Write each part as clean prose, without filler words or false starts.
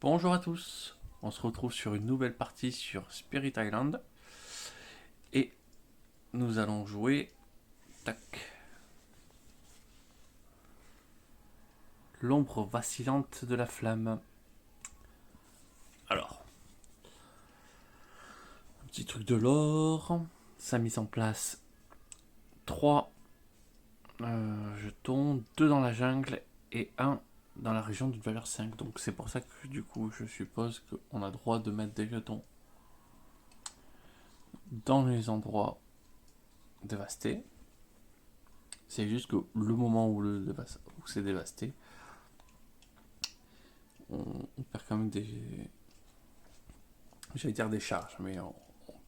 Bonjour à tous, on se retrouve sur une nouvelle partie sur Spirit Island et nous allons jouer tac, l'ombre vacillante de la flamme. Alors, un petit truc de l'or, sa mise en place, 3 jetons, 2 dans la jungle et 1 dans la région d'une valeur 5. Donc c'est pour ça que du coup je suppose qu'on a droit de mettre des jetons dans les endroits dévastés. C'est juste que le moment où c'est dévasté, on perd quand même j'allais dire des charges, mais on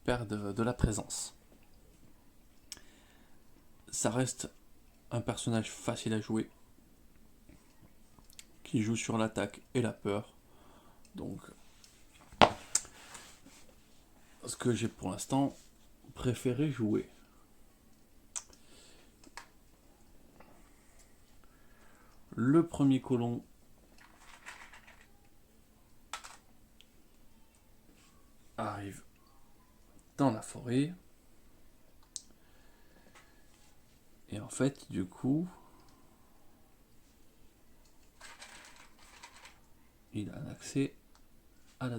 perd de la présence. Ça reste un personnage facile à jouer, qui joue sur l'attaque et la peur. Donc, ce que j'ai pour l'instant préféré jouer. Le premier colon arrive dans la forêt. Et en fait, du coup, il a un accès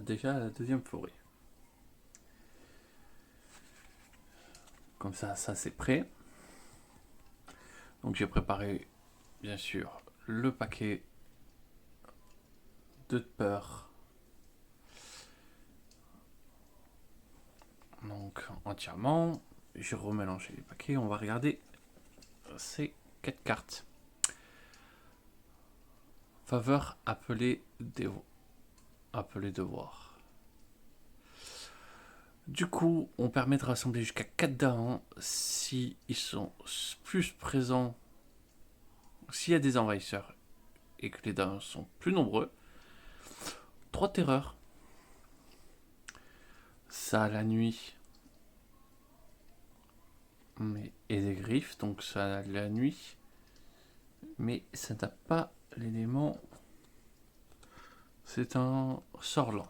déjà à la deuxième forêt. Comme ça c'est prêt. Donc j'ai préparé, bien sûr, le paquet de peur. Donc entièrement, je remélange les paquets. On va regarder ces 4 cartes. Faveur appelée devoir. Du coup, on permet de rassembler jusqu'à 4 darons si ils sont plus présents. S'il y a des envahisseurs et que les darons sont plus nombreux. 3 terreurs. Ça a la nuit. Et des griffes, donc ça a la nuit. Mais ça n'a pas l'élément. C'est un sort lent.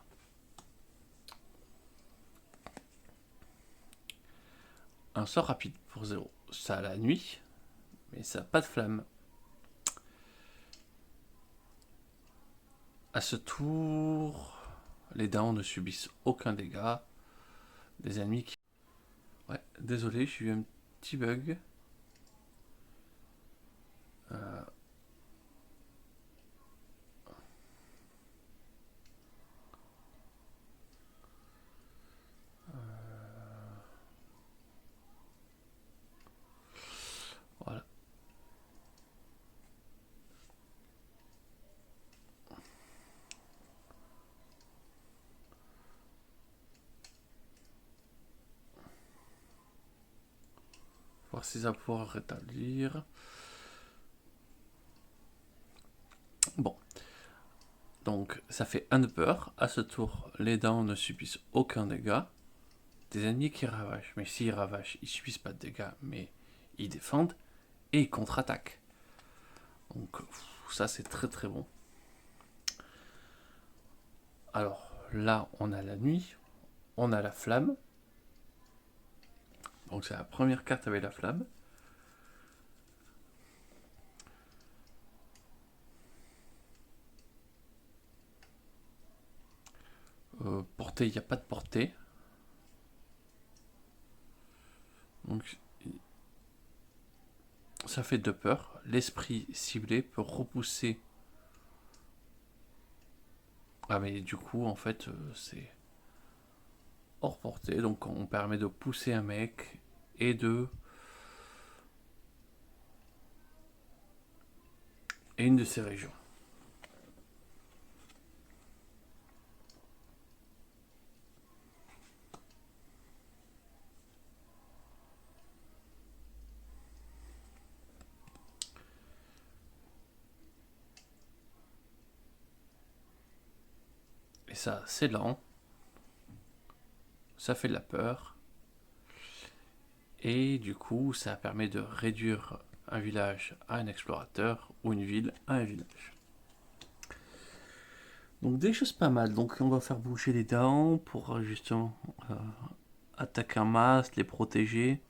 Un sort rapide pour 0. Ça a la nuit, mais ça n'a pas de flamme. À ce tour, les darons ne subissent aucun dégât. Des ennemis qui... Ouais, désolé, j'ai eu un petit bug. Voilà. Voir si ça va pouvoir rétablir. Bon. Donc, ça fait 1 de peur. À ce tour, les darons ne subissent aucun dégât. Des ennemis qui ravagent. Mais s'ils ravagent, ils subissent pas de dégâts, mais ils défendent. Et ils contre-attaquent. Donc, ça, c'est très très bon. Alors, là, on a la nuit. On a la flamme. Donc, c'est la première carte avec la flamme. Portée, il n'y a pas de portée. Donc, ça fait 2 peurs. L'esprit ciblé peut repousser. Ah, mais du coup, en fait, c'est hors portée. Donc, on permet de pousser un mec et de. Et une de ces régions. Et ça, c'est lent. Ça fait de la peur. Et du coup, ça permet de réduire un village à un explorateur ou une ville à un village. Donc des choses pas mal. Donc on va faire bouger les dents pour justement attaquer un masque, les protéger.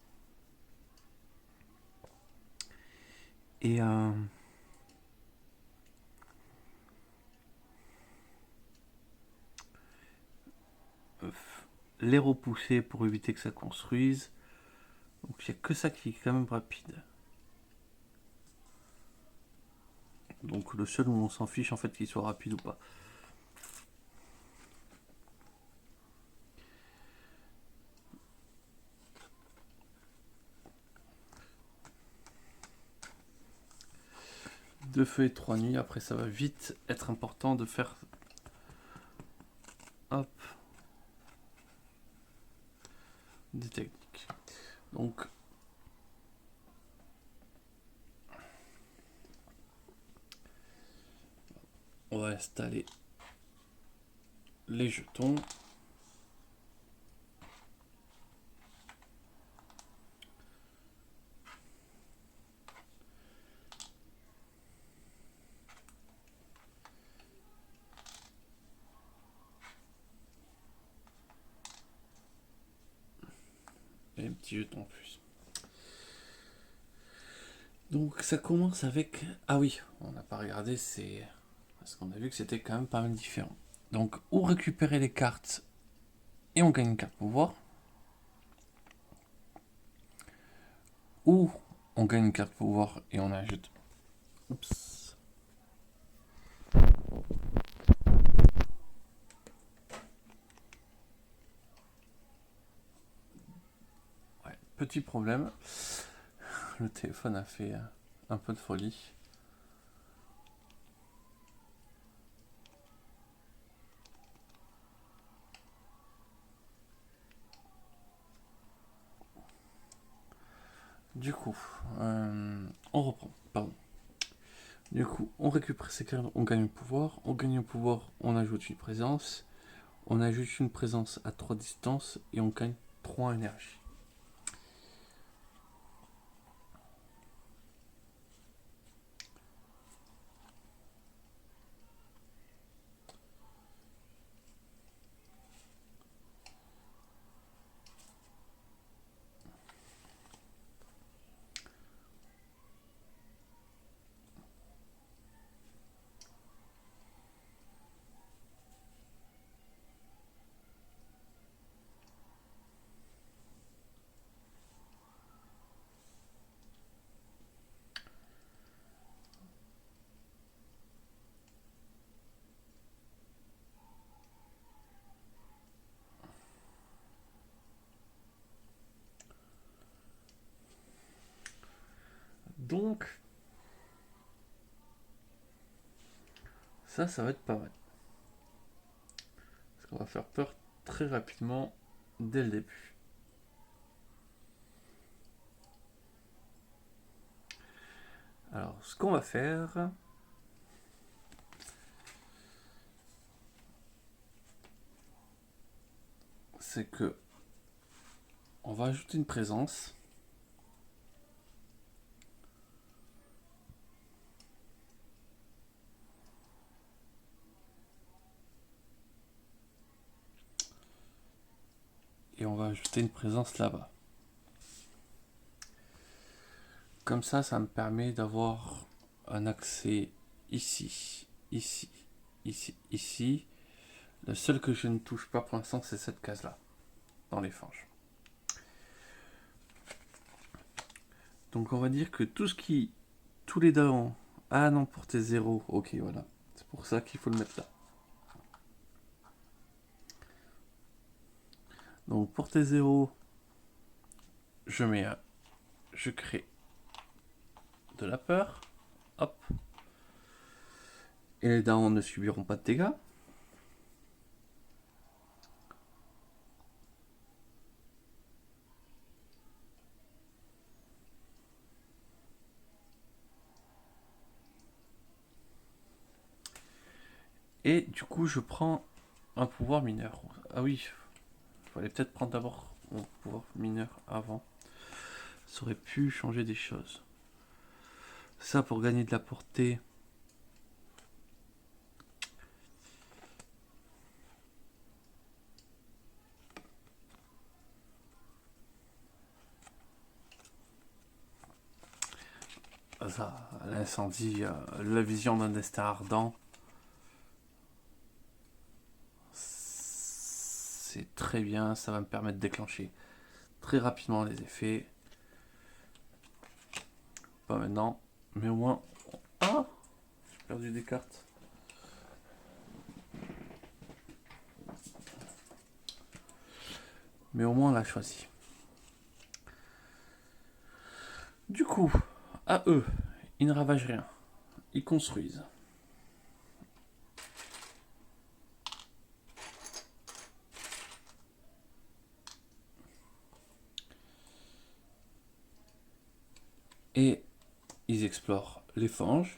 Et les repousser pour éviter que ça construise. Donc il n'y a que ça qui est quand même rapide. Donc le seul où on s'en fiche en fait qu'il soit rapide ou pas. Deux feux et trois nuits, après ça va vite être important de faire... Hop. Des techniques. Donc... On va installer les jetons. Et un petit jeton en plus. Donc ça commence avec... Ah oui, on n'a pas regardé, c'est... Parce qu'on a vu que c'était quand même pas mal différent. Donc, ou récupérer les cartes et on gagne une carte pouvoir. Ou on gagne une carte pouvoir et on ajoute... Oups. Ouais, petit problème. Le téléphone a fait un peu de folie. Du coup, on reprend, pardon. Du coup, on récupère ces cartes, on gagne un pouvoir. On gagne un pouvoir, on ajoute une présence. On ajoute une présence à 3 distances et on gagne 3 énergies. Donc, ça va être pas mal. Parce qu'on va faire peur très rapidement dès le début. Alors, ce qu'on va faire, c'est que on va ajouter une présence. Et on va ajouter une présence là-bas. Comme ça me permet d'avoir un accès ici, ici, ici, ici. Le seul que je ne touche pas pour l'instant, c'est cette case-là, dans les fanges. Donc on va dire que tout ce qui... Tous les darons... Ah non, portée 0. Ok, voilà. C'est pour ça qu'il faut le mettre là. Donc portée 0, je crée de la peur. Hop. Et les darons ne subiront pas de dégâts. Et du coup, je prends un pouvoir mineur. Ah oui, il fallait peut-être prendre d'abord mon pouvoir mineur avant. Ça aurait pu changer des choses. Ça, pour gagner de la portée, ça, l'incendie, la vision d'un destin ardent, c'est très bien, ça va me permettre de déclencher très rapidement les effets. Pas maintenant, mais au moins... Ah, j'ai perdu des cartes. Mais au moins on l'a choisi. Du coup, à eux, ils ne ravagent rien. Ils construisent. Et ils explorent les fanges.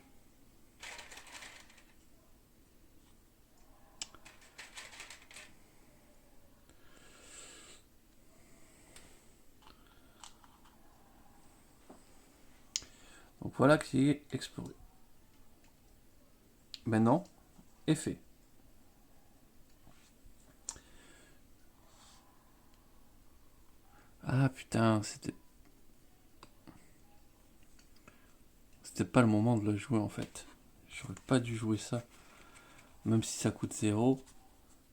Donc voilà qui est exploré. Maintenant, effet. Ah putain, c'était pas le moment de le jouer en fait. J'aurais pas dû jouer ça. Même si ça coûte 0,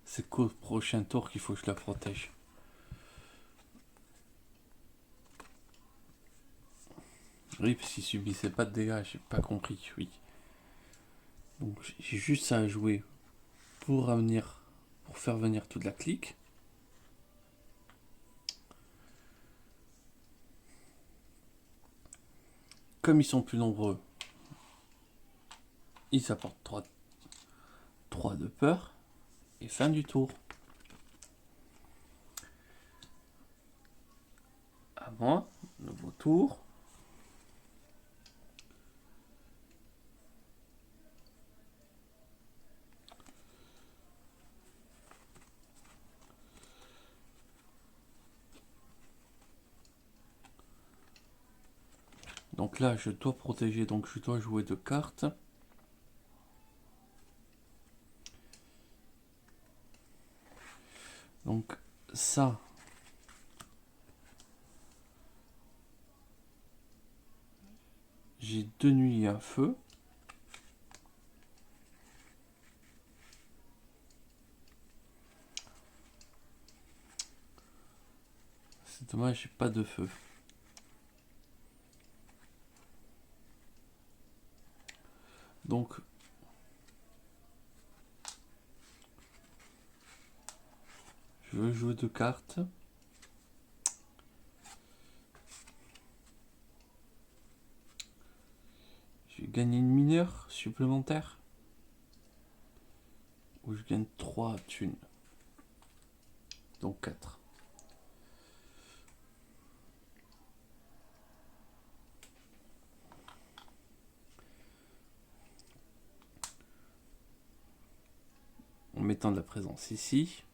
c'est qu'au prochain tour qu'il faut que je la protège. Oui, parce qu'il subissait pas de dégâts, j'ai pas compris, oui. Donc j'ai juste ça à jouer pour faire venir toute la clique. Comme ils sont plus nombreux, ils apportent 3 de peur. Et fin du tour. À moi, nouveau tour. Donc là, je dois protéger, donc je dois jouer 2 cartes. Donc ça, j'ai 2 nuits et un feu. C'est dommage, j'ai pas de feu. Donc je veux jouer 2 cartes. Je vais gagner une mineure supplémentaire. Ou je gagne 3 thunes. Donc 4. En mettant de la présence ici.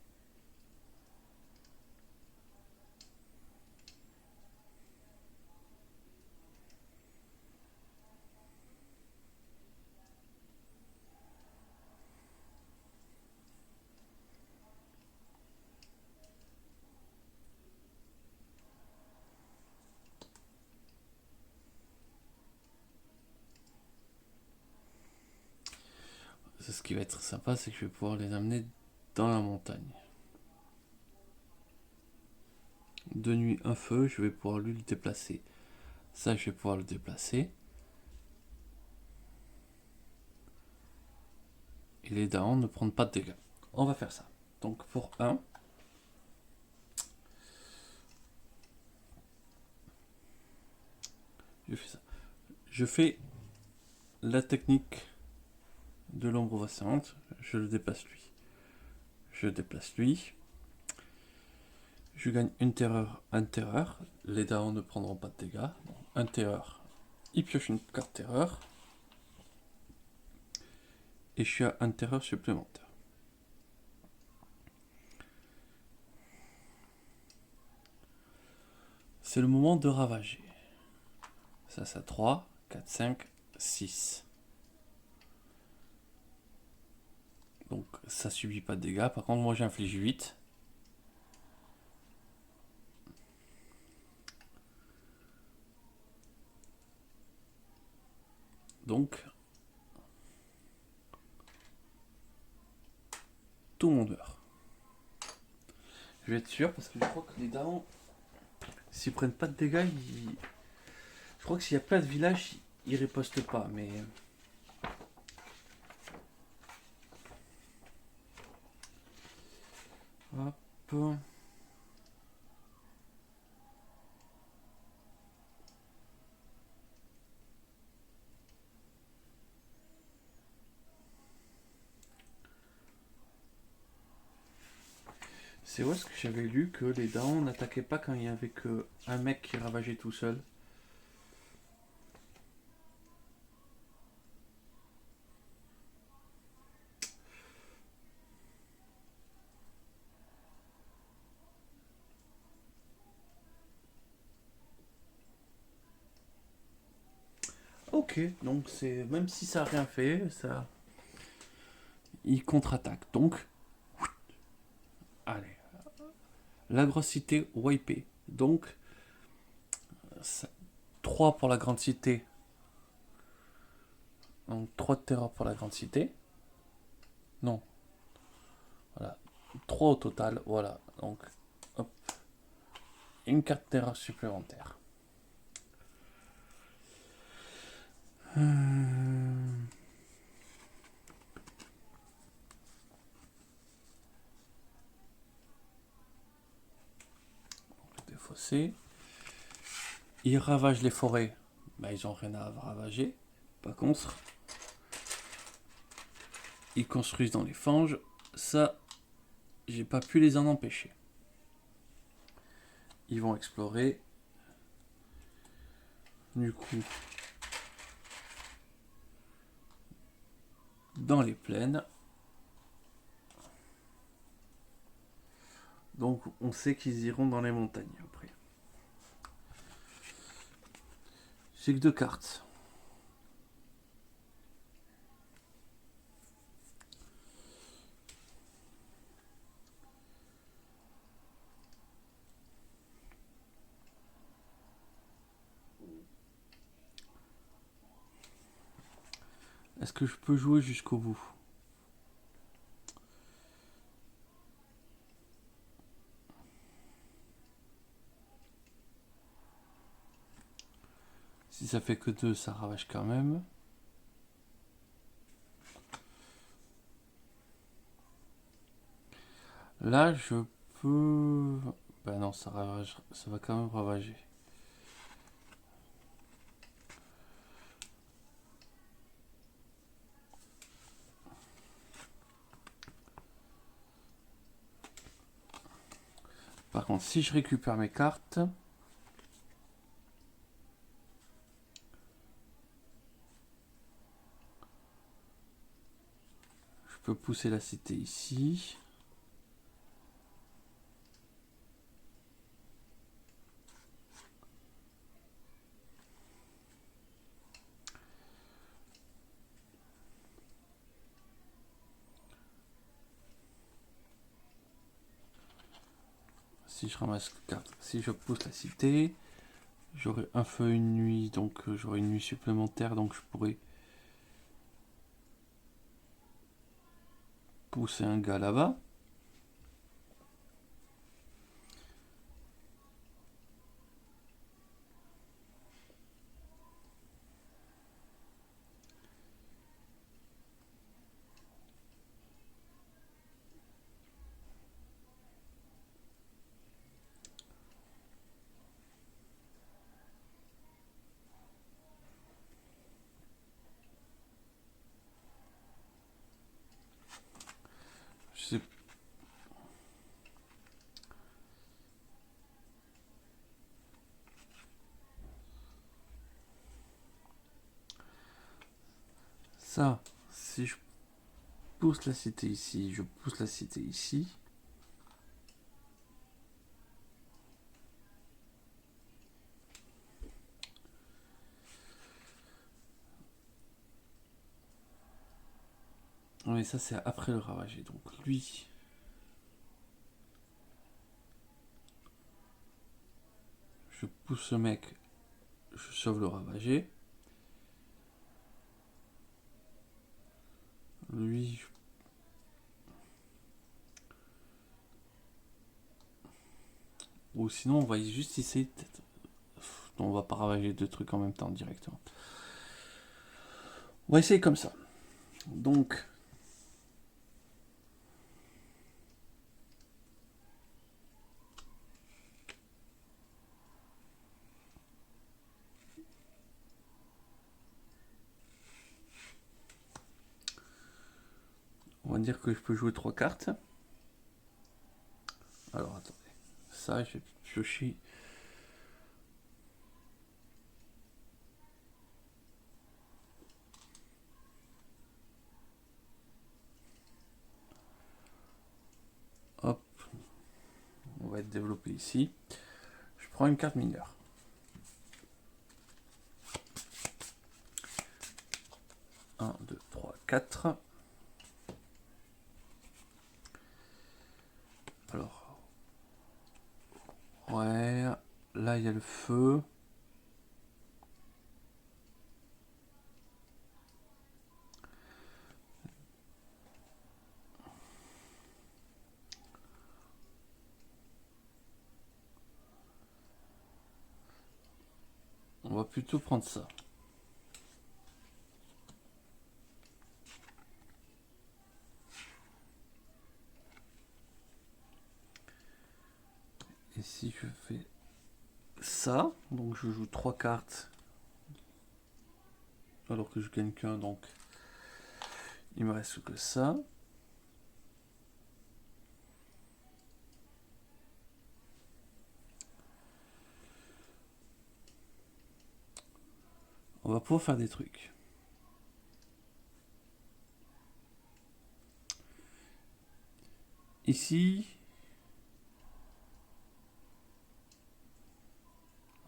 Ce qui va être sympa, c'est que je vais pouvoir les amener dans la montagne. 2 nuits, un feu, je vais pouvoir lui le déplacer. Ça, je vais pouvoir le déplacer. Et les darons ne prennent pas de dégâts. On va faire ça. Donc pour 1, je fais ça. Je fais la technique de l'ombre vacillante. Je le déplace lui. Je déplace lui. Je gagne une terreur, un terreur. Les darons ne prendront pas de dégâts. Donc, un terreur. Il pioche une carte terreur. Et je suis à un terreur supplémentaire. C'est le moment de ravager. Ça, c'est 3, 4, 5, 6. Donc ça subit pas de dégâts. Par contre, moi j'inflige 8. donc tout mon beurre. Je vais être sûr parce que je crois que les darons, s'ils prennent pas de dégâts, je crois que s'il n'y a pas de village, ils ripostent pas. Mais hop. C'est où est-ce que j'avais lu que les darons n'attaquaient pas quand il y avait que un mec qui ravageait tout seul. Ok, donc c'est même si ça a rien fait, ça, il contre-attaque. Donc, allez, la grosse cité wipée. Donc, ça- 3 pour la grande cité. Donc 3 de terreur pour la grande cité. Non, voilà, 3 au total. Voilà, donc hop, une carte terreur supplémentaire. Défaussé. Ils ravagent les forêts. Bah, ils ont rien à ravager. Par contre, ils construisent dans les fanges. Ça, j'ai pas pu les en empêcher. Ils vont explorer. Du coup, dans les plaines. Donc, on sait qu'ils iront dans les montagnes après. J'ai que 2 cartes. Est-ce que je peux jouer jusqu'au bout? Si ça fait que 2, ça ravage quand même. Là, je peux... Ben non, ça ravage, ça va quand même ravager. Par contre, si je récupère mes cartes... Je peux pousser la cité ici. Si je ramasse carte, si je pousse la cité, j'aurai un feu, une nuit, donc j'aurai une nuit supplémentaire, donc je pourrais pousser un gars là-bas. Je sais. Ça, si je pousse la cité ici, je pousse la cité ici. Mais ça, c'est après le ravager. Donc lui, je pousse ce mec, je sauve le ravager. Lui... Ou sinon, on va juste essayer peut-être... On va pas ravager deux trucs en même temps directement. On va essayer comme ça. Donc... On va dire que je peux jouer 3 cartes. Alors, attendez. Ça, je vais piocher. Hop. On va être développé ici. Je prends une carte mineure. Un, 2, 3, 4. Alors. Ouais. Là, il y a le feu. On va plutôt prendre ça. Et si je fais ça, donc je joue 3 cartes alors que je gagne qu'un, donc il me reste que ça. On va pouvoir faire des trucs. Ici,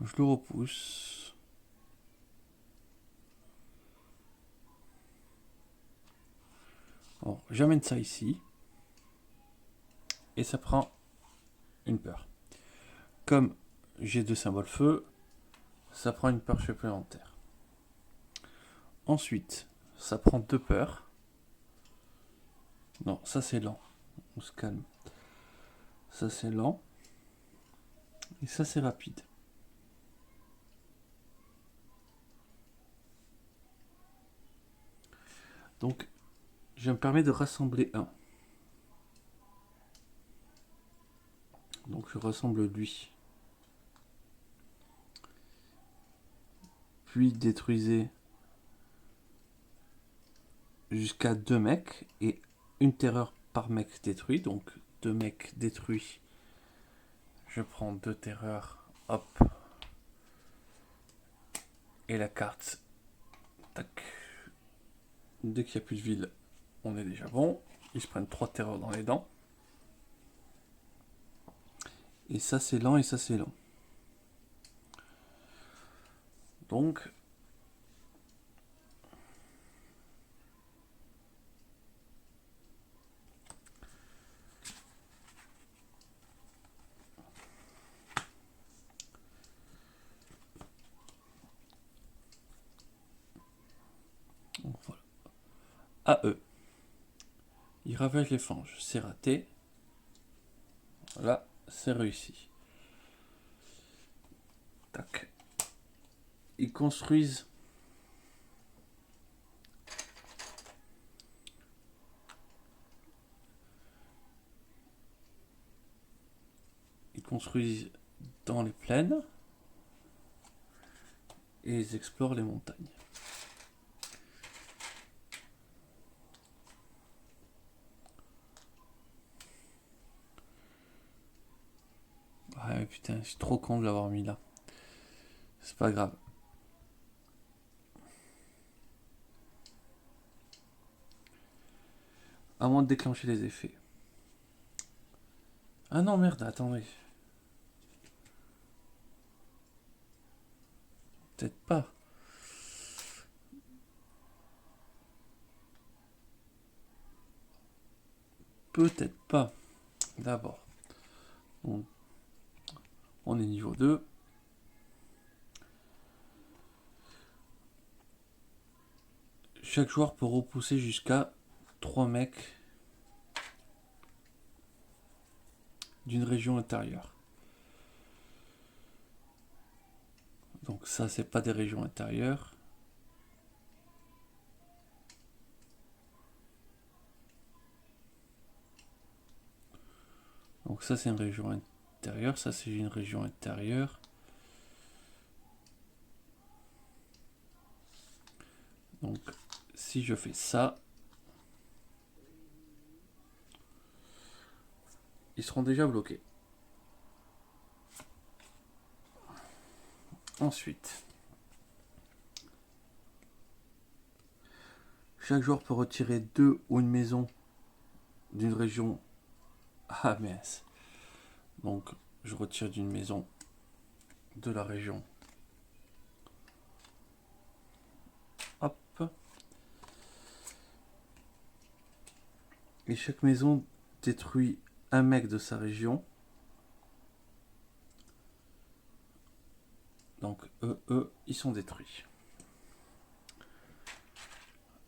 je le repousse. Bon, j'amène ça ici. Et ça prend une peur. Comme j'ai 2 symboles feu, ça prend une peur supplémentaire. Ensuite, ça prend 2 peurs. Non, ça c'est lent. On se calme. Ça c'est lent. Et ça c'est rapide. Donc, je me permets de rassembler un. Donc je rassemble lui. Puis détruisez jusqu'à 2 mecs et une terreur par mec détruit. Donc 2 mecs détruits. Je prends 2 terreurs. Hop. Et la carte. Tac. Dès qu'il n'y a plus de ville, on est déjà bon. Ils se prennent 3 terreurs dans les dents. Et ça c'est lent et ça c'est lent. Donc voilà. À eux. Ils ravagent les fanges. C'est raté. Là, c'est réussi. Tac. Ils construisent dans les plaines et ils explorent les montagnes. Ouais, putain, je suis trop con de l'avoir mis là. C'est pas grave. À moins de déclencher les effets. Ah non, merde, attendez. Peut-être pas. Peut-être pas. D'abord. On est niveau 2. Chaque joueur peut repousser jusqu'à 3 mecs d'une région intérieure. Donc ça, c'est pas des régions intérieures. Donc ça, c'est une région intérieure. Ça, c'est une région intérieure. Donc, si je fais ça, ils seront déjà bloqués. Ensuite, chaque joueur peut retirer 2 ou une maison d'une région. Ah mince. Donc, je retire d'une maison de la région. Hop. Et chaque maison détruit un mec de sa région. Donc, eux, ils sont détruits.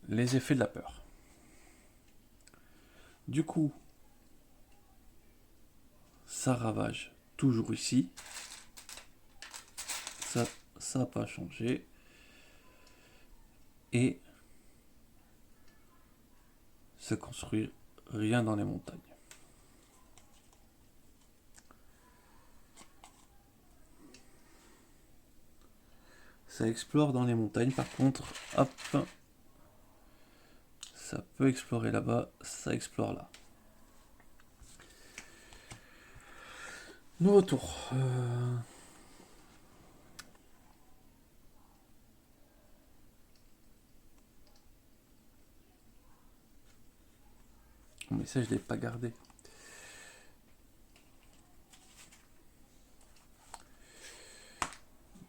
Les effets de la peur. Du coup, ça ravage toujours ici. Ça n'a pas changé. Et se construit rien dans les montagnes. Ça explore dans les montagnes, par contre, hop, ça peut explorer là-bas, ça explore là. Nouveau tour. Mais ça, je ne l'ai pas gardé.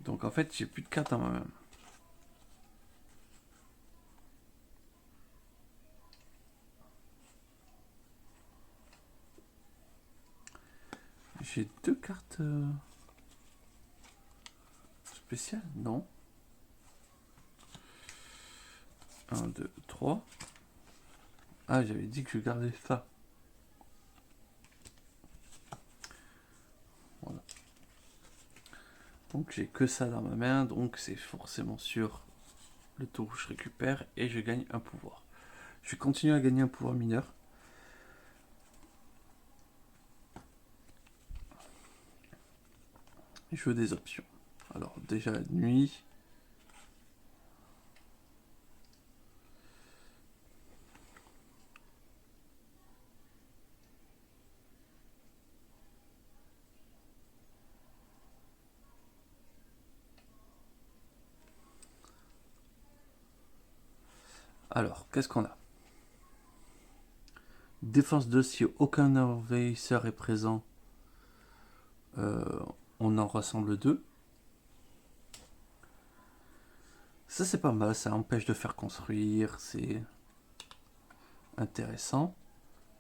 Donc en fait, j'ai plus de cartes dans ma main. J'ai 2 cartes spéciales, non. 1, 2, 3. Ah, j'avais dit que je gardais ça. Voilà. Donc j'ai que ça dans ma main, donc c'est forcément sûr le tour où je récupère et je gagne un pouvoir. Je vais continuer à gagner un pouvoir mineur. Et je veux des options. Alors déjà la nuit. Alors, qu'est-ce qu'on a? Défense 2, si aucun envahisseur est présent, on en rassemble 2. Ça c'est pas mal, ça empêche de faire construire, c'est intéressant.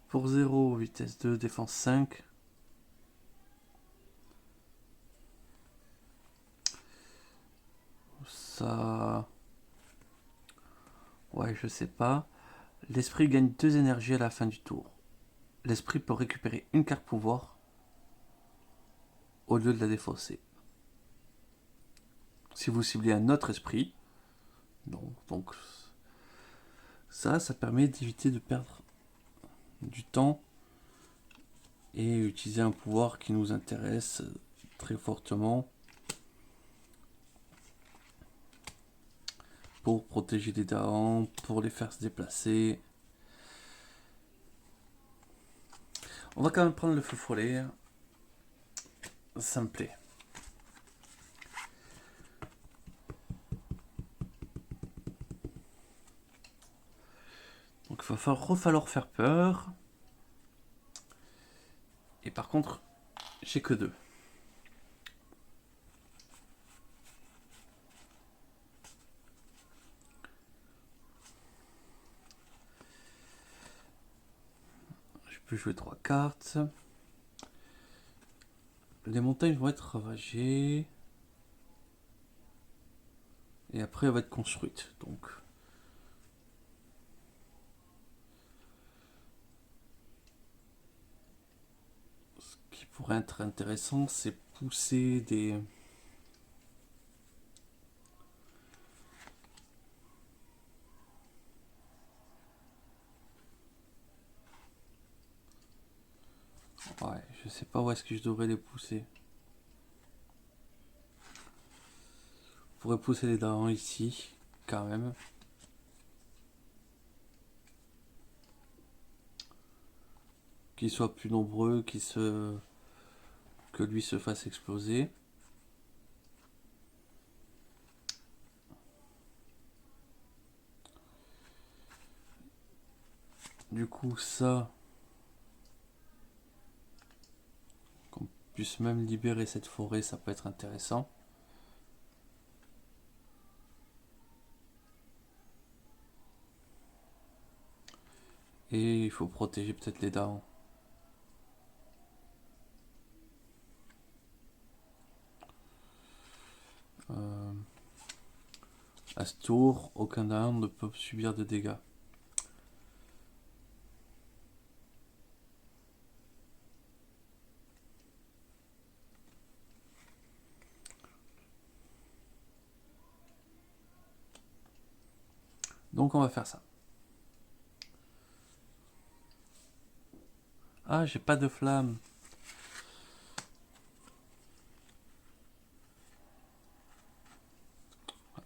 Pour 0, vitesse 2, défense 5. Ça... Ouais, je sais pas. L'esprit gagne 2 énergies à la fin du tour. L'esprit peut récupérer une carte pouvoir au lieu de la défausser. Si vous ciblez un autre esprit, donc ça permet d'éviter de perdre du temps et utiliser un pouvoir qui nous intéresse très fortement pour protéger les darons, pour les faire se déplacer. On va quand même prendre le feu follet. Ça me plaît. Donc il va falloir faire peur. Et par contre, j'ai que 2. Je peux jouer 3 cartes. Les montagnes vont être ravagées. Et après, elles vont être construites. Donc, pourrait être intéressant, c'est pousser des... Ouais, je sais pas où est-ce que je devrais les pousser. Je pourrais pousser les dragons ici, quand même. Qu'ils soient plus nombreux, que lui se fasse exploser. Du coup, ça, qu'on puisse même libérer cette forêt, ça peut être intéressant. Et il faut protéger peut-être les darons. À ce tour, aucun daron ne peut subir de dégâts. Donc on va faire ça. Ah, j'ai pas de flamme.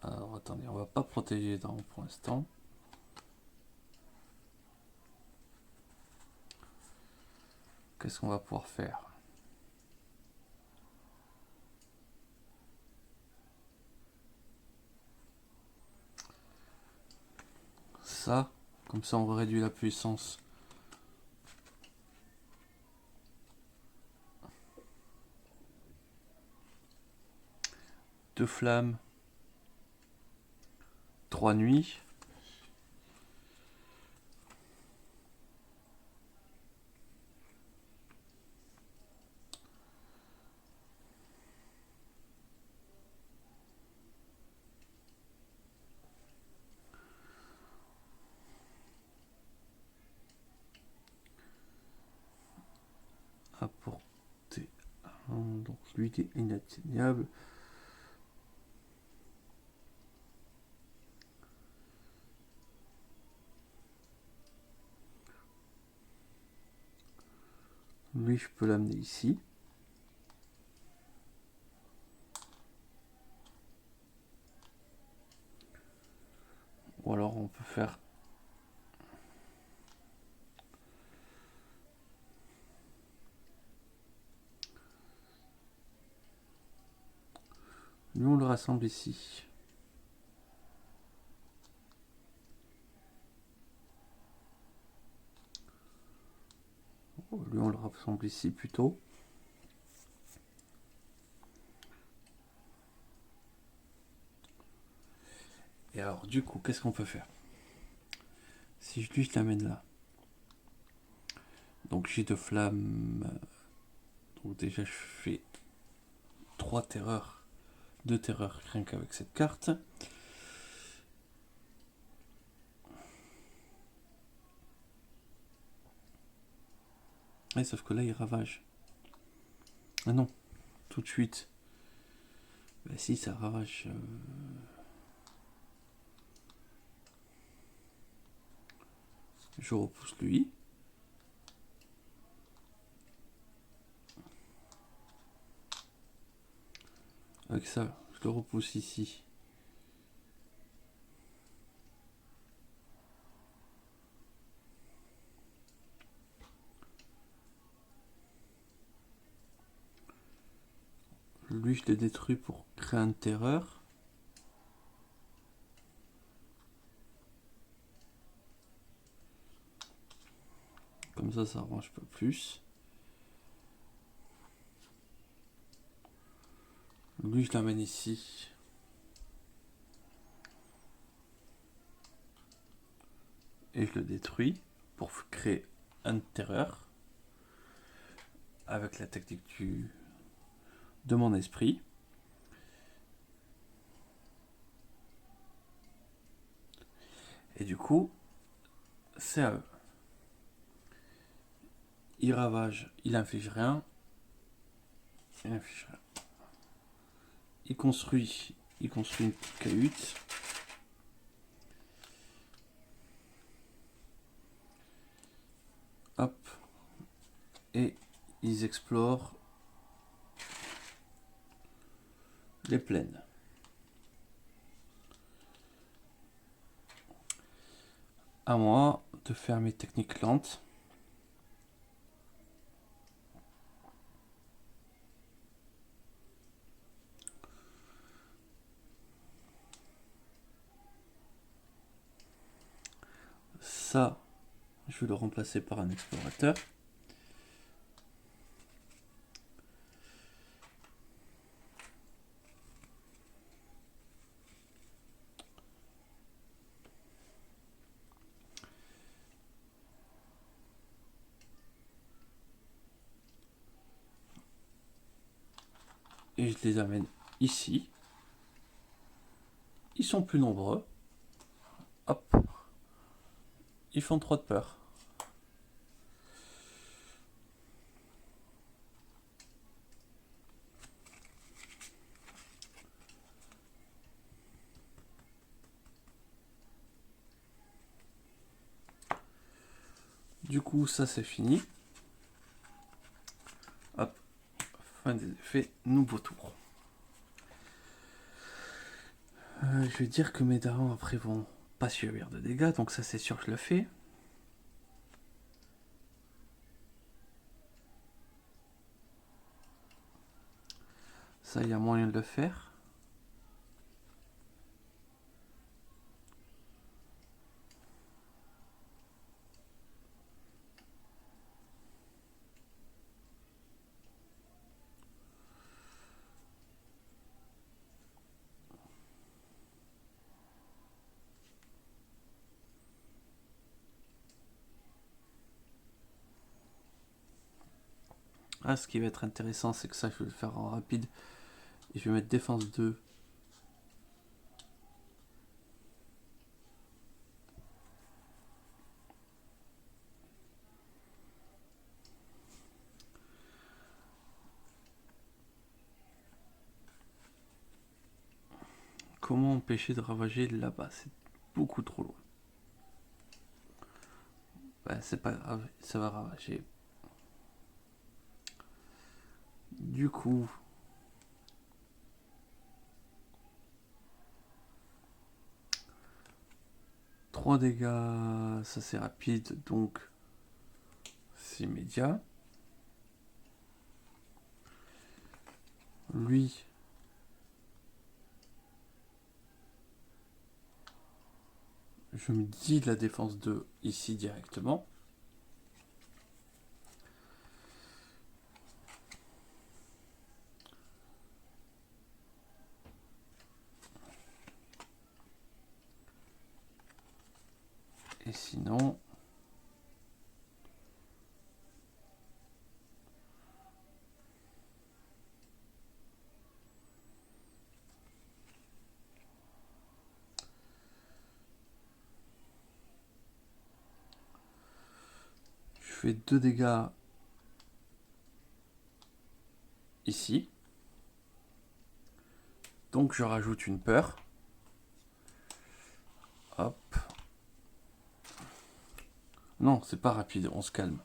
Alors attendez, on va pas protéger les darons pour l'instant. Qu'est-ce qu'on va pouvoir faire? Ça, comme ça on réduit la puissance. Deux flammes. 3 nuits. À portée 1, donc lui il est inatteignable. Lui je peux l'amener ici. Ou alors on peut faire... Lui on le rassemble ici. Lui on le rassemble ici plutôt. Et alors du coup qu'est-ce qu'on peut faire? Si je l'amène là. Donc j'ai de flammes. Donc déjà je fais 3 terreurs. 2 terreurs rien qu'avec cette carte. Ouais, sauf que là il ravage. Ah non, tout de suite. Bah si ça ravage. Je repousse lui. Avec ça, je le repousse ici. Lui, je le détruis pour créer une terreur. Comme ça arrange pas plus. Lui, je l'amène ici. Et je le détruis pour créer une terreur. Avec la technique de mon esprit. Et du coup, c'est à eux. Il ravage, il inflige rien. Il n'affiche rien. Il construit une petite cahute. Hop. Et ils explorent les plaines. À moi de faire mes techniques lentes. Ça, je vais le remplacer par un explorateur. Et je les amène ici. Ils sont plus nombreux. Hop. Ils font trop de peur. Du coup, ça c'est fini. Hop. Fin des effets, nouveau tour. Je vais dire que mes darons après vont pas subir de dégâts, donc ça c'est sûr que je le fais. Ça, il y a moyen de le faire. Ah, ce qui va être intéressant, c'est que ça, je vais le faire en rapide. Et je vais mettre défense 2. Comment empêcher de ravager là-bas? C'est beaucoup trop loin. Ouais, c'est pas grave, ça va ravager. Du coup, 3 dégâts, ça c'est rapide, donc c'est immédiat. Lui, je me dis de la défense 2 ici directement. Et sinon, je fais 2 dégâts ici. Donc je rajoute une peur. Hop. Non, c'est pas rapide, on se calme.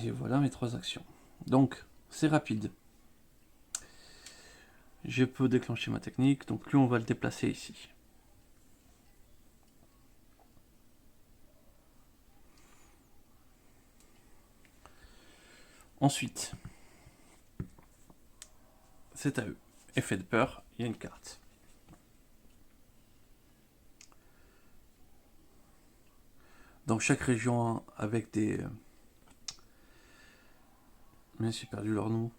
Et voilà mes 3 actions. Donc, c'est rapide. Je peux déclencher ma technique, donc lui on va le déplacer ici. Ensuite, c'est à eux. Effet de peur, il y a une carte. Dans chaque région avec des... Mais j'ai perdu leur nom.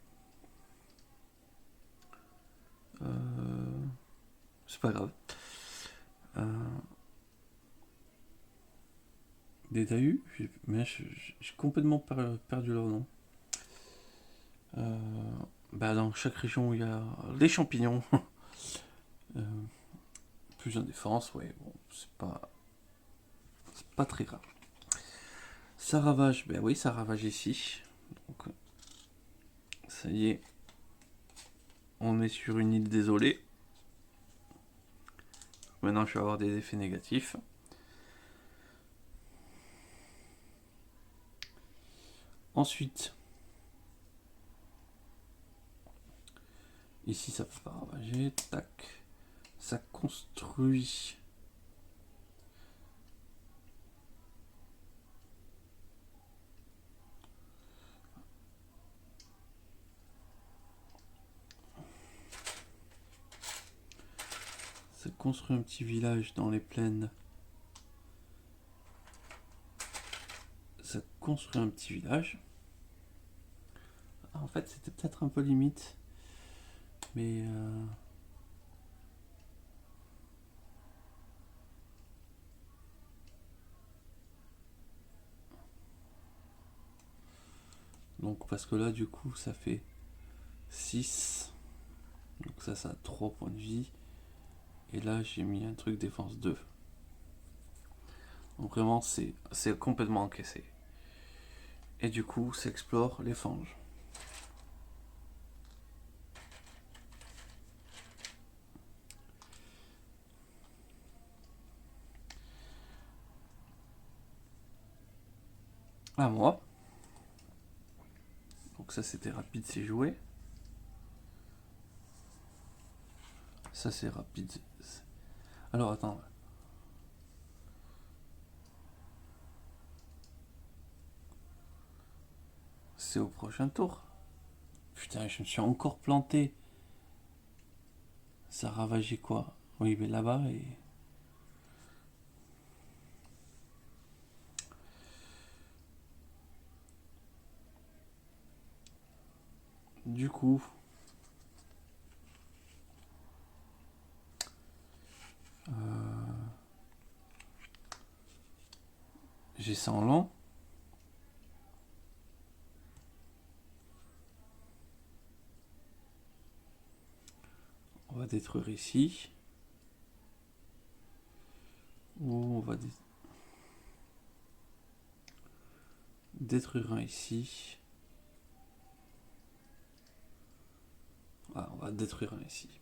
C'est pas grave. Des Dahu, mais j'ai complètement perdu leur nom. Bah dans chaque région, il y a les champignons. Plus en défense, ouais, bon, c'est pas très grave. Ça ravage, ben oui, ça ravage ici. Donc, ça y est, on est sur une île désolée. Maintenant, je vais avoir des effets négatifs. Ensuite, ici, ça peut pas ravager. Tac. Ça construit. Ça construit un petit village dans les plaines. Ça construit un petit village. En fait, c'était peut-être un peu limite. Mais... Donc, parce que là, du coup, ça fait 6. Donc ça a 3 points de vie. Et là, j'ai mis un truc défense 2. Donc vraiment, c'est complètement encaissé. Et du coup, ça explore les fanges. À moi. Donc ça, c'était rapide, c'est joué. Ça, c'est rapide. Alors, attends. C'est au prochain tour. Putain, je me suis encore planté. Ça ravageait quoi? Oui, mais là-bas et... Du coup... J'ai ça en long. On va détruire ici. Ou on va détruire un ici. Ah, on va détruire un ici.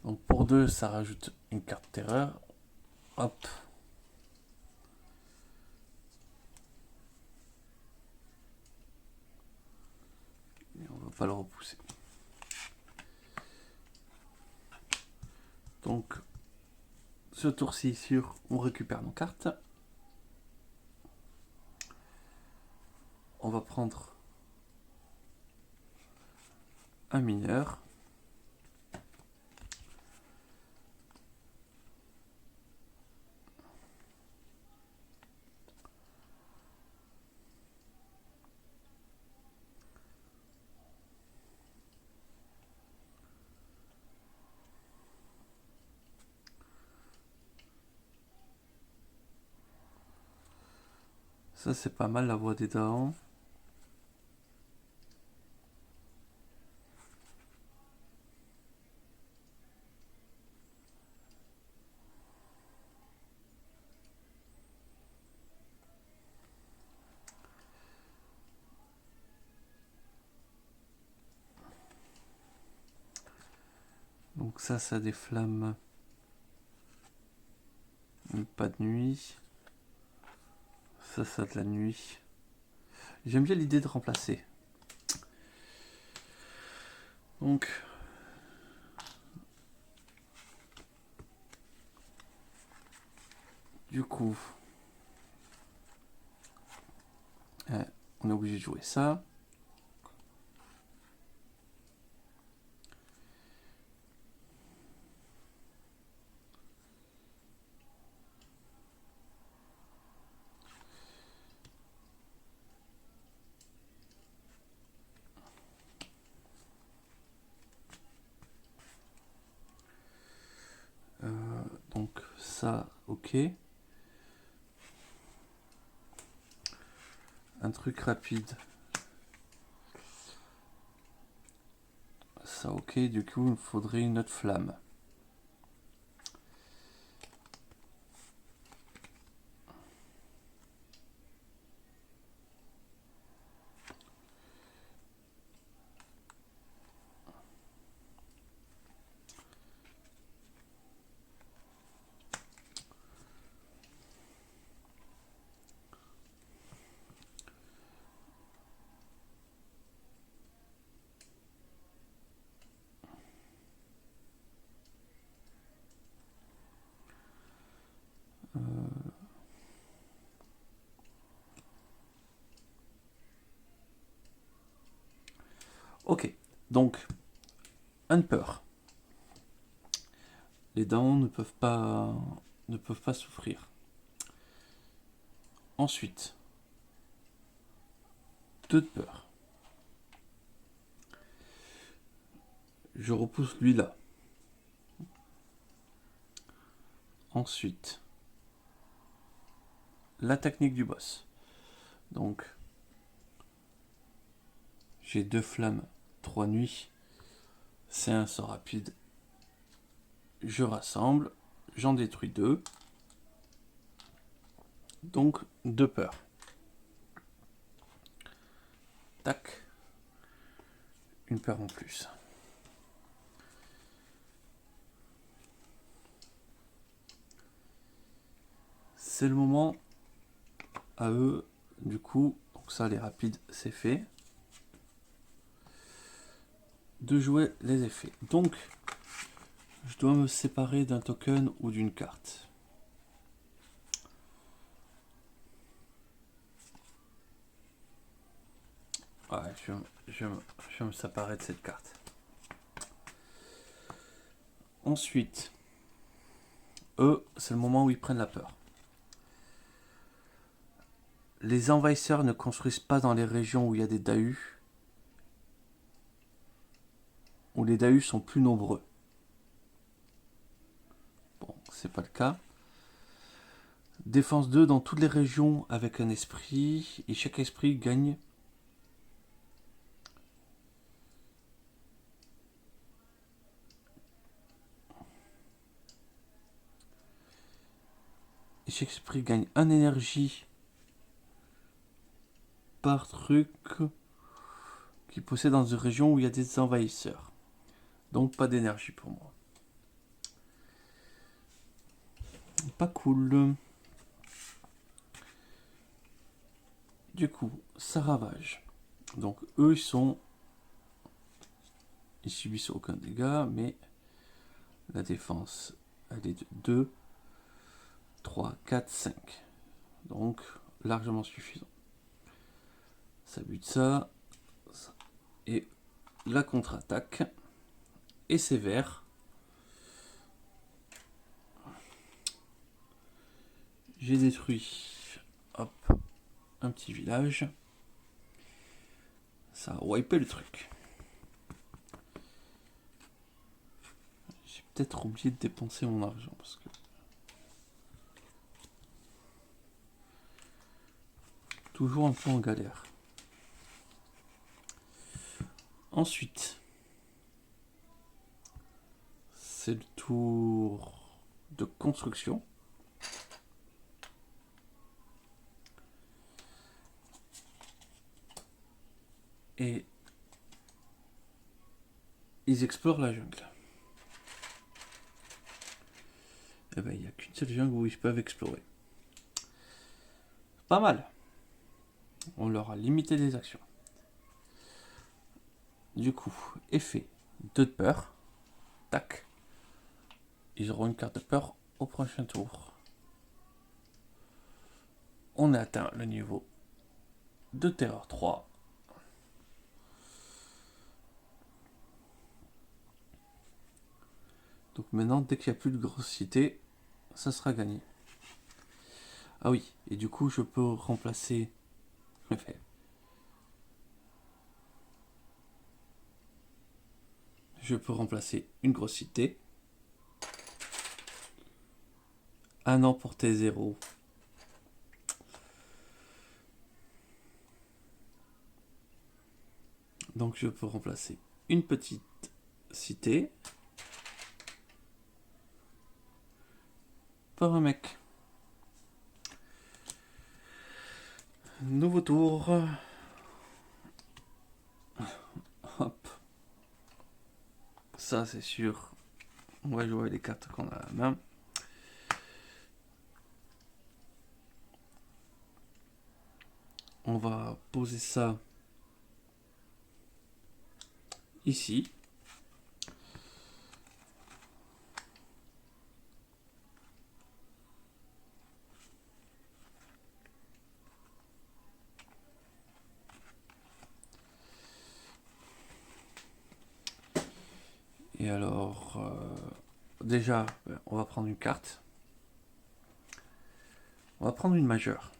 Donc pour 2, ça rajoute une carte terreur. Hop. Et on va pas le repousser. Donc, ce tour-ci, on récupère nos cartes. On va prendre un mineur. Ça, c'est pas mal la voie des dents. Donc ça des flammes. Pas de nuit. Ça de la nuit. J'aime bien l'idée de remplacer. Donc... Du coup... on est obligé de jouer ça. Donc ça, ok. Un truc rapide. Ça, ok. Du coup, il me faudrait une autre flamme. Ok, donc un peur. Les dents ne peuvent pas souffrir. Ensuite, 2 de peur. Je repousse lui là. Ensuite, la technique du boss. Donc, j'ai 2 flammes, 3 nuits. C'est un sort rapide. Je rassemble, j'en détruis 2. Donc, 2 peurs. Tac. Une peur en plus. C'est le moment à eux, du coup, donc ça les rapides c'est fait, de jouer les effets. Donc, je dois me séparer d'un token ou d'une carte. Ouais, je vais me séparer de cette carte. Ensuite, eux, c'est le moment où ils prennent la peur. Les envahisseurs ne construisent pas dans les régions où il y a des Dahus, où les Dahus sont plus nombreux. Bon, c'est pas le cas. Défense 2 dans toutes les régions avec un esprit, et chaque esprit gagne chaque esprit gagne 1 énergie par truc qui possède dans une région où il y a des envahisseurs. Donc pas d'énergie pour moi. Pas cool. Du coup, ça ravage. Donc eux ils subissent aucun dégât, mais la défense elle est de 2, 3, 4, 5. Donc largement suffisant. Ça bute ça. Et la contre-attaque est sévère. J'ai détruit un petit village. Ça a wipé le truc. J'ai peut-être oublié de dépenser mon argent parce que toujours un peu en galère. Ensuite, c'est le tour de construction. Et ils explorent la jungle. Et ben, il n'y a qu'une seule jungle où ils peuvent explorer. Pas mal. On leur a limité les actions. Du coup, effet 2 de peur. Tac. Ils auront une carte de peur au prochain tour. On a atteint le niveau de terreur 3. Donc maintenant, dès qu'il n'y a plus de grosses cités, ça sera gagné. Ah oui, et du coup, je peux remplacer... Je peux remplacer une grosse cité. Un an pour T0. Donc je peux remplacer une petite cité par un mec. Nouveau tour. Hop. Ça c'est sûr. On va jouer les cartes qu'on a à la main. On va poser ça ici. Et alors, déjà, on va prendre une carte. On va prendre une majeure.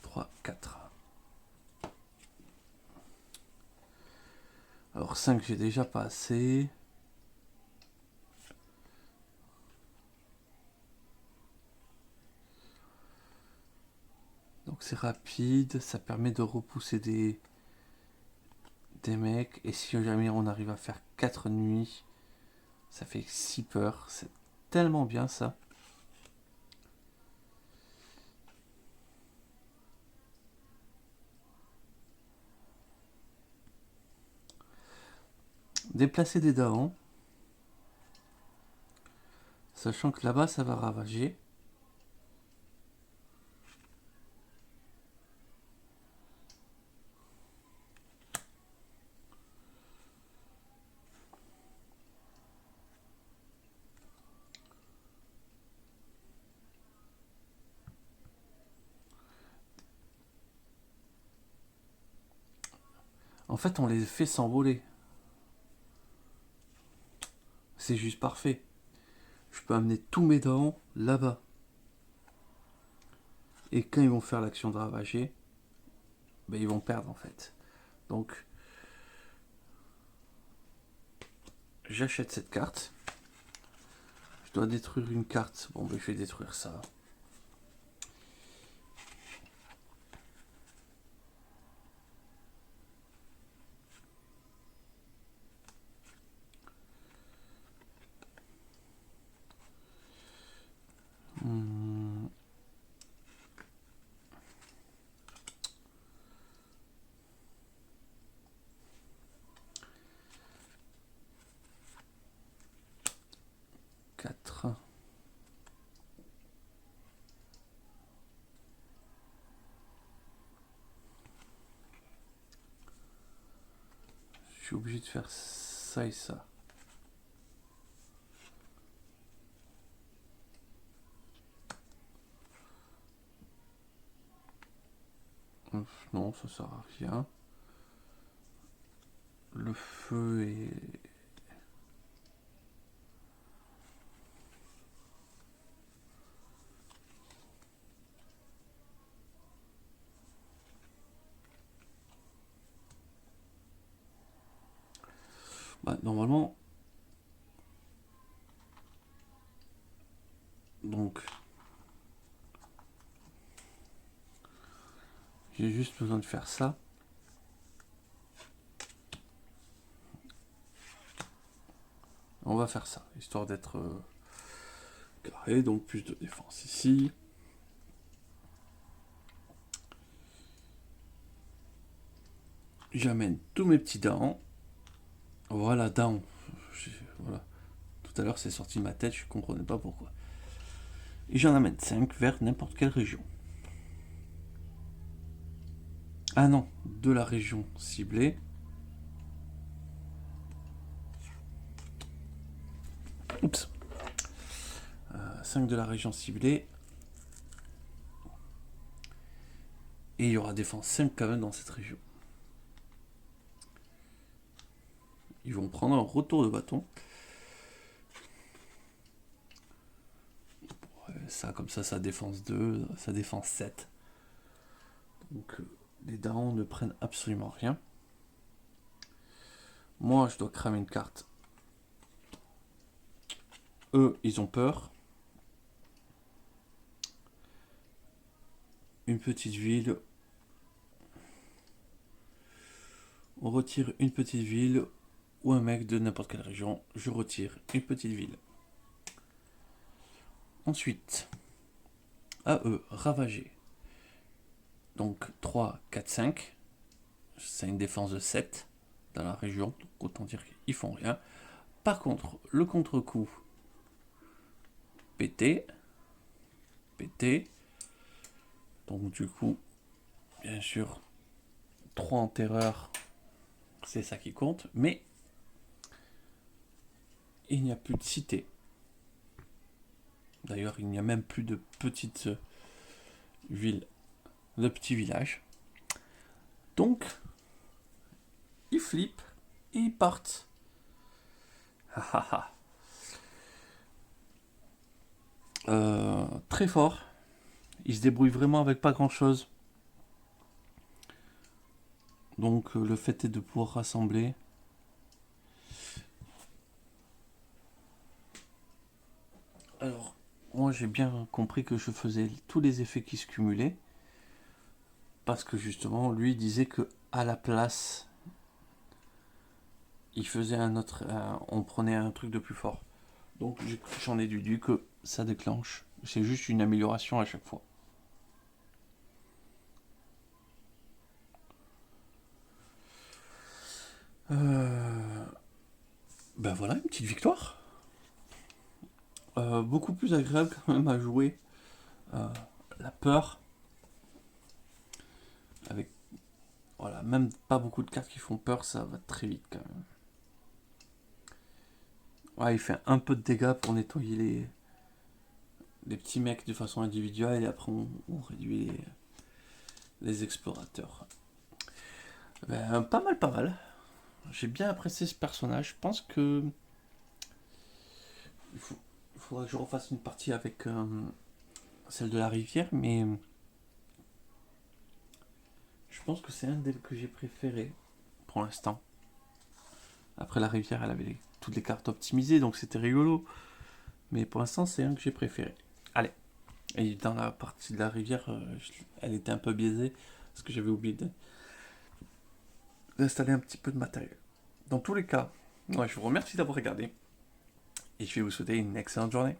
3, 4. Alors 5, j'ai déjà pas assez. Donc c'est rapide, ça permet de repousser des mecs. Et si jamais on arrive à faire 4 nuits, ça fait 6 peurs. C'est tellement bien ça. Déplacer des darons. Sachant que là-bas, ça va ravager. En fait, on les fait s'envoler. C'est juste parfait. Je peux amener tous mes darons là-bas. Et quand ils vont faire l'action de ravager, ben ils vont perdre en fait. Donc, j'achète cette carte. Je dois détruire une carte. Bon, ben je vais détruire ça. Hmm. Quatre. Je suis obligé de faire ça et ça. Non, ça sert à rien. Le feu est... Bah, normalement... Donc... J'ai juste besoin de faire ça. On va faire ça, histoire d'être carré, donc plus de défense ici. J'amène tous mes petits dents. Voilà, down. Voilà. Tout à l'heure, c'est sorti de ma tête, je ne comprenais pas pourquoi. Et j'en amène 5 vers n'importe quelle région. Ah non, de la région ciblée. Oups. 5 de la région ciblée. Et il y aura défense 5 quand même dans cette région. Ils vont prendre un retour de bâton. Ça, comme ça défense 2, ça défense 7. Donc les darons ne prennent absolument rien. Moi, je dois cramer une carte. Eux, ils ont peur. Une petite ville. On retire une petite ville ou un mec de n'importe quelle région. Je retire une petite ville. Ensuite, à eux, ravager. Donc 3, 4, 5. C'est une défense de 7 dans la région. Donc autant dire qu'ils font rien. Par contre, le contre-coup, pété. Pété. Donc du coup, bien sûr, 3 en terreur, c'est ça qui compte. Mais il n'y a plus de cité. D'ailleurs, il n'y a même plus de petites villes, de petits villages. Donc, ils flippent et ils partent. Très fort. Ils se débrouillent vraiment avec pas grand chose. Donc le fait est de pouvoir rassembler. Alors, moi j'ai bien compris que je faisais tous les effets qui se cumulaient. Parce que justement, lui disait que à la place, il faisait on prenait un truc de plus fort. Donc j'en ai déduit que ça déclenche. C'est juste une amélioration à chaque fois. Ben voilà, une petite victoire. Beaucoup plus agréable quand même à jouer. Euh, la peur. Avec voilà, même pas beaucoup de cartes qui font peur, ça va très vite quand même. Ouais, il fait un peu de dégâts pour nettoyer les petits mecs de façon individuelle et après on réduit les explorateurs. Ben, pas mal, pas mal. J'ai bien apprécié ce personnage. Je pense que il faudra que je refasse une partie avec celle de la rivière, mais je pense que c'est un des que j'ai préféré pour l'instant. Après la rivière, elle avait toutes les cartes optimisées, donc c'était rigolo. Mais pour l'instant, c'est un que j'ai préféré. Allez. Et dans la partie de la rivière, elle était un peu biaisée parce que j'avais oublié d'installer un petit peu de matériel. Dans tous les cas, ouais, je vous remercie d'avoir regardé et je vais vous souhaiter une excellente journée.